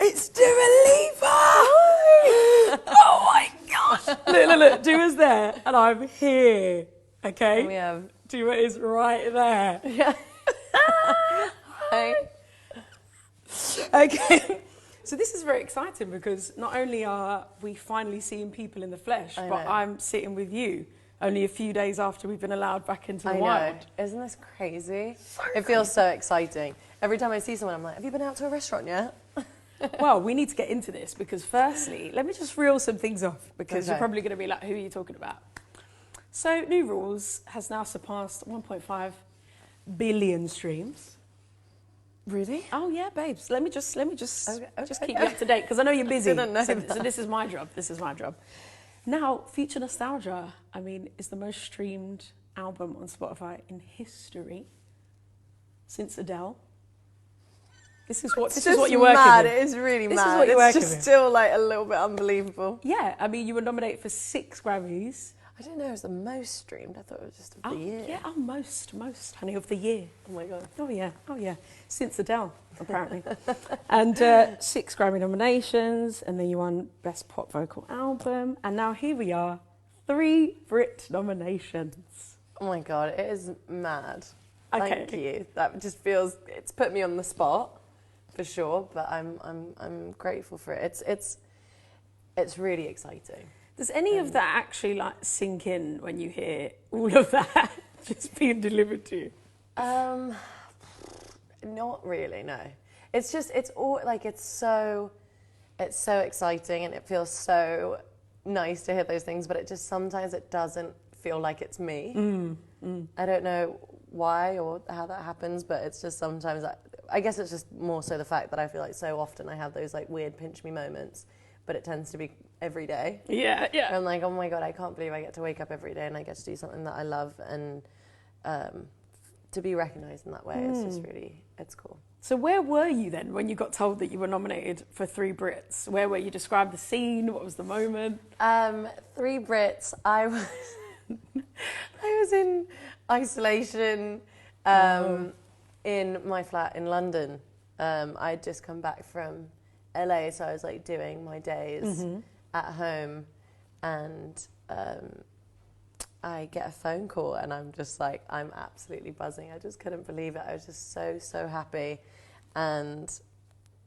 It's Dua Lipa! Oh my gosh! Look, Dua's there and I'm here, okay? And we have... Dua is right there. Yeah. Hi. Okay. So this is very exciting because not only are we finally seeing people in the flesh, I but know. I'm sitting with you only a few days after we've been allowed back into the I wild. know. Isn't this crazy? It feels so exciting. Every time I see someone, I'm like, have you been out to a restaurant yet? Well, we need to get into this because firstly, let me just reel some things off because you're Okay. probably going to be like, who are you talking about? So New Rules has now surpassed 1.5 billion streams. Really? Oh yeah, babes. Let me just Okay, just okay. keep you up to date because I know you're busy. Didn't know so that. this is my job. This is my job. Now, Future Nostalgia, I mean, is the most streamed album on Spotify in history since Adele. This is what you're working mad. with. It is really This is mad. what you're It's working just with. still like a little bit unbelievable. Yeah, I mean, you were nominated for 6 Grammys. I didn't know it was the most streamed. I thought it was just of the year. Yeah, most, honey, of the year. Oh my god. Oh yeah. Since Adele, apparently. And 6 Grammy nominations, and then you won Best Pop Vocal Album, and now here we are, 3 Brit nominations. Oh my god, it is mad. Okay. Thank you. That just feels, it's put me on the spot for sure, but I'm grateful for it. It's really exciting. Does any of that actually like sink in when you hear all of that just being delivered to you? Not really, no. It's just, it's all like, it's so exciting and it feels so nice to hear those things, but it just, sometimes it doesn't feel like it's me. I don't know why or how that happens, but it's just sometimes, I guess it's just more so the fact that I feel like so often I have those like weird pinch me moments, but it tends to be every day. Yeah. I'm like, oh my god, I can't believe I get to wake up every day and I get to do something that I love, and to be recognised in that way is just really, it's cool. So where were you then when you got told that you were nominated for 3 Brits? Where were you? Describe the scene. What was the moment? 3 Brits. I was in isolation in my flat in London. I'd just come back from LA, so I was like doing my days at home, and I get a phone call and I'm just like, I'm absolutely buzzing. I just couldn't believe it. I was just so happy. And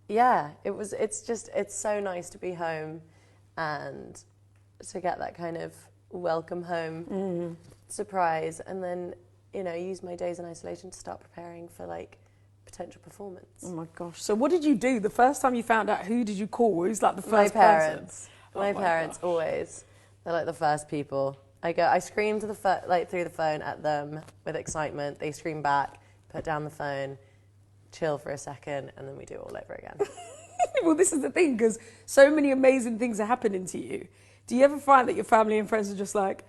yeah, it's so nice to be home and to get that kind of welcome home surprise, and then, you know, use my days in isolation to start preparing for like potential performance. Oh my gosh. So what did you do? The first time you found out, who did you call? Who's like the My first parents. person? My Oh parents gosh. always. They're like the first people. I scream to the through the phone at them with excitement. They scream back, put down the phone, chill for a second, and then we do it all over again. Well, this is the thing, because so many amazing things are happening to you. Do you ever find that your family and friends are just like,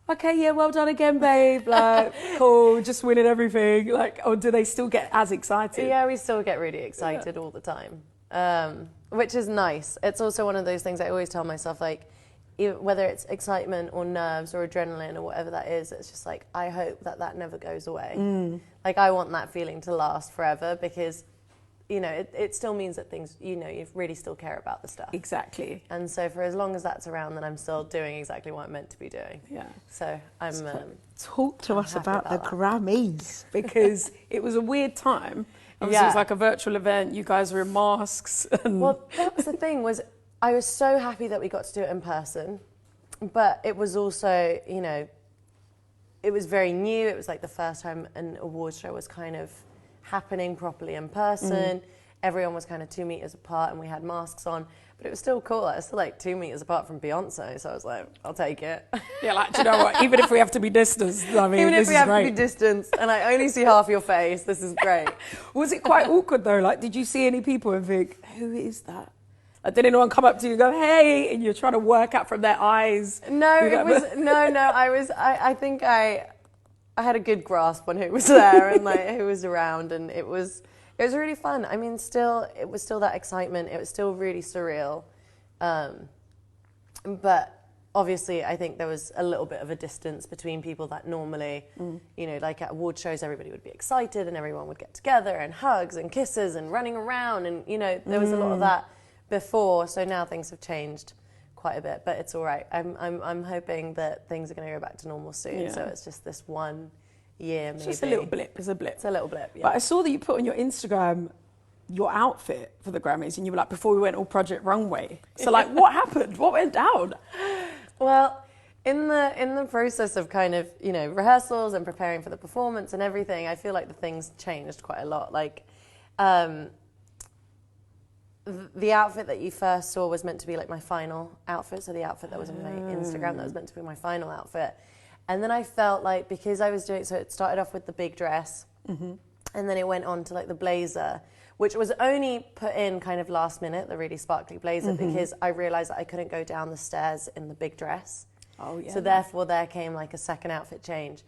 okay, yeah, well done again, babe, like, cool, just winning everything, like, or do they still get as excited? Yeah, we still get really excited all the time, which is nice. It's also one of those things I always tell myself, like, whether it's excitement or nerves or adrenaline or whatever that is, it's just like, I hope that never goes away. Like, I want that feeling to last forever, because, you know, it still means that things, you know, you really still care about the stuff. Exactly. And so for as long as that's around, then I'm still doing exactly what I'm meant to be doing. Yeah. So I'm... Talk to I'm us happy about the about that. Grammys, because it was a weird time. Obviously, Yeah. it was like a virtual event. You guys were in masks. And Well, that was the thing, was I was so happy that we got to do it in person, but it was also, you know, it was very new. It was like the first time an award show was kind of happening properly in person. Everyone was kind of 2 meters apart and we had masks on, but it was still cool. I was still like 2 meters apart from Beyonce, so I was like, I'll take it. yeah, like, do you know what? Even if we have to be distanced, I mean, Even this if we is have great. to be distanced and I only see half your face, this is great. Was it quite awkward though? Like, did you see any people and think, who is that? Like, did anyone come up to you and go, hey, and you're trying to work out from their eyes? No, who it that was I think I had a good grasp on who was there and like who was around, and it was really fun. I mean, it was still that excitement. It was still really surreal, but obviously, I think there was a little bit of a distance between people that normally, you know, like at award shows, everybody would be excited and everyone would get together and hugs and kisses and running around, and you know, there was a lot of that. before, so now things have changed quite a bit, but it's all right. I'm hoping that things are going to go back to normal soon. Yeah. So it's just this 1 year, maybe. It's just a little blip. It's a blip. It's a little blip. Yeah. But I saw that you put on your Instagram your outfit for the Grammys, and you were like, before we went all Project Runway. So like, what happened? What went down? Well, in the process of kind of, you know, rehearsals and preparing for the performance and everything, I feel like the things changed quite a lot. Like, the outfit that you first saw was meant to be like my final outfit. So the outfit that was on my Instagram, that was meant to be my final outfit. And then I felt like, because I was doing, so it started off with the big dress, and then it went on to like the blazer, which was only put in kind of last minute, the really sparkly blazer, because I realized that I couldn't go down the stairs in the big dress. Oh, yeah. So therefore there came like a second outfit change.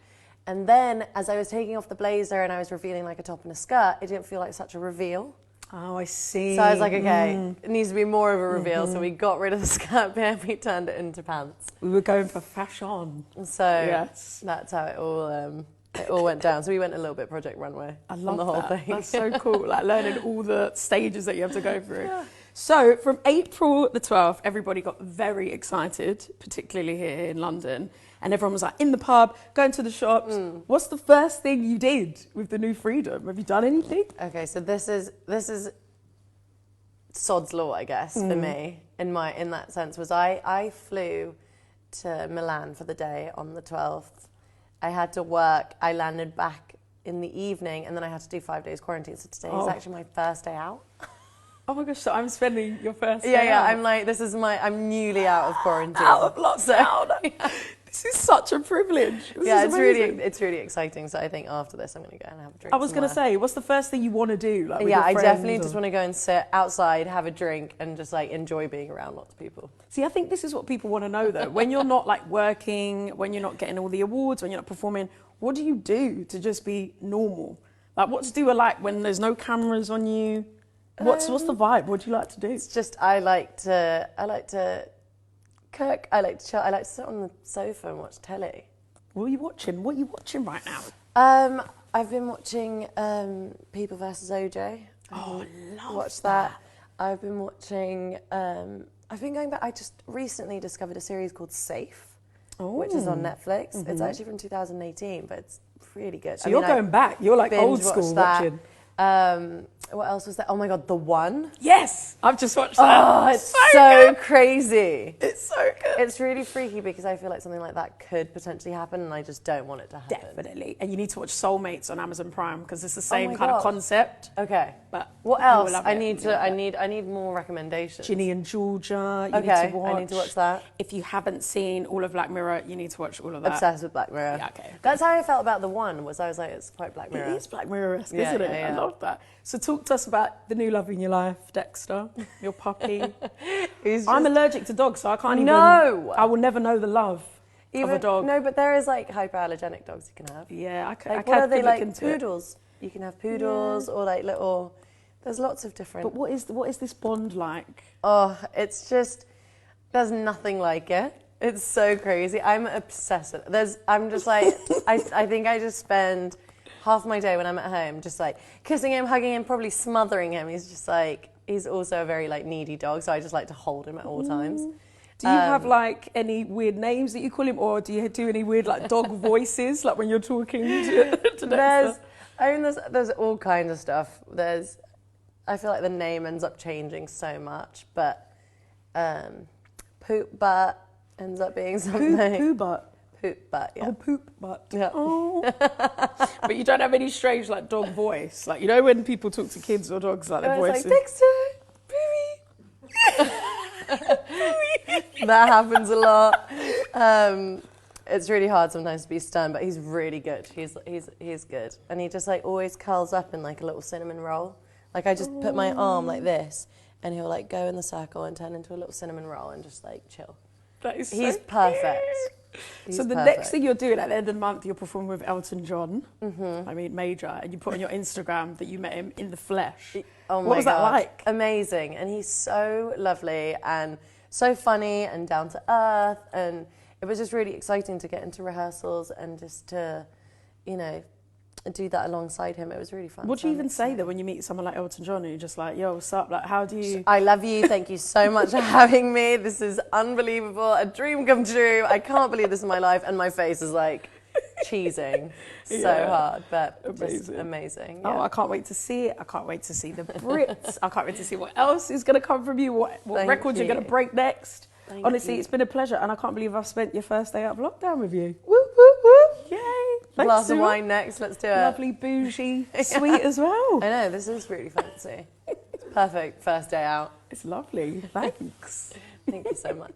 And then as I was taking off the blazer and I was revealing like a top and a skirt, it didn't feel like such a reveal. Oh, I see. So I was like, okay, it needs to be more of a reveal. So we got rid of the skirt bit and we turned it into pants. We were going for fashion. So Yes. that's how it all went down. So we went a little bit Project Runway I on love the whole that. thing. That's so cool, like learning all the stages that you have to go through. Yeah. So from April the 12th, everybody got very excited, particularly here in London. And everyone was like in the pub, going to the shops. What's the first thing you did with the new freedom? Have you done anything? Okay, so this is sod's law, I guess, for me. In that sense, was I flew to Milan for the day on the 12th. I had to work. I landed back in the evening, and then I had to do 5 days quarantine. So today is actually my first day out. Oh my gosh, so I'm spending your first day Yeah, out. I'm like, I'm newly out of quarantine. Out of lockdown. This is such a privilege. This is amazing. it's really exciting. So I think after this, I'm going to go and have a drink. I was going to somewhere. say, what's the first thing you want to do? Like, with Yeah, your I friends definitely or- just want to go and sit outside, have a drink, and just like enjoy being around lots of people. See, I think this is what people want to know though. When you're not like working, when you're not getting all the awards, when you're not performing, what do you do to just be normal? Like, what's do like when there's no cameras on you? What's the vibe? What do you like to do? It's just I like to cook. I like to chill. I like to sit on the sofa and watch telly. What are you watching? What are you watching right now? I've been watching People vs OJ. Love that. I've been watching. I've been going back. I just recently discovered a series called Safe, which is on Netflix. It's actually from 2018, but it's really good. So you're going back. You're like old binge-watched school that. watching. What else was there? Oh my god, The One. Yes, I've just watched that. Oh, it's so crazy. It's so good. It's really freaky because I feel like something like that could potentially happen, and I just don't want it to happen. Definitely. And you need to watch Soulmates on Amazon Prime because it's the same my kind of God. concept. Okay. But What you will else? love I it. need You will love to. it. I need more recommendations. Ginny and Georgia. You Okay, need to watch. I need to watch that. If you haven't seen all of Black Mirror, you need to watch all of that. Obsessed with Black Mirror. Yeah, okay. That's how I felt about The One. Was I was like, it's quite Black Mirror. It is Black Mirror-esque, Yeah, isn't it? yeah, yeah. I love that. So talk to us about the new love in your life, Dexter, your puppy. I'm allergic to dogs, so I can't even... No! I will never know the love of a dog. No, but there is like hyperallergenic dogs you can have. Yeah, I Like, could what are they look like? into it. Poodles. You can have poodles or like little. There's lots of different. But what is this bond like? Oh, it's just, there's nothing like it. It's so crazy. I'm obsessed with. I'm just like, I think I just spend half my day when I'm at home just like kissing him, hugging him, probably smothering him. He's just like, he's also a very like needy dog, so I just like to hold him at all times. Do you have like any weird names that you call him, or do you do any weird like dog voices, like when you're talking to Dexter? There's all kinds of stuff. I feel like the name ends up changing so much, but Poop Butt ends up being something. Poo butt. Poop Butt, yeah. Oh, poop butt. Yeah. Oh. But you don't have any strange like dog voice, like you know when people talk to kids or dogs, like their And it's voices. like, Dexter, that happens a lot. It's really hard sometimes to be stern, but he's really good. He's good, and he just like always curls up in like a little cinnamon roll. Like I just put my arm like this, and he'll like go in the circle and turn into a little cinnamon roll and just like chill. That is He's so perfect. So the next thing you're doing at the end of the month, you're performing with Elton John. I mean, Major, and you put on your Instagram that you met him in the flesh. Oh my What was that God. like? Amazing, and he's so lovely and so funny and down to earth, and it was just really exciting to get into rehearsals and just to, you know, do that alongside him. It was really fun. What do So you I'm even say excited. though when you meet someone like Elton John and you're just like, yo, what's up? Like, how do you? I love you. Thank you so much for having me. This is unbelievable. A dream come true. I can't believe this is my life. And my face is like cheesing so Yeah. hard, but just Amazing. amazing. Oh, Yeah. I can't wait to see it. I can't wait to see the Brits. I can't wait to see what else is going to come from you, what Thank records you're going to you. break next. Thank Honestly, you. it's been a pleasure, and I can't believe I've spent your first day out of lockdown with you. Woo, woo, woo. Yay. Thanks, Glass of Sue. wine next. Let's do it. Lovely, bougie, sweet as well. I know, this is really fancy. It's perfect first day out. It's lovely. Thanks. Thank you so much.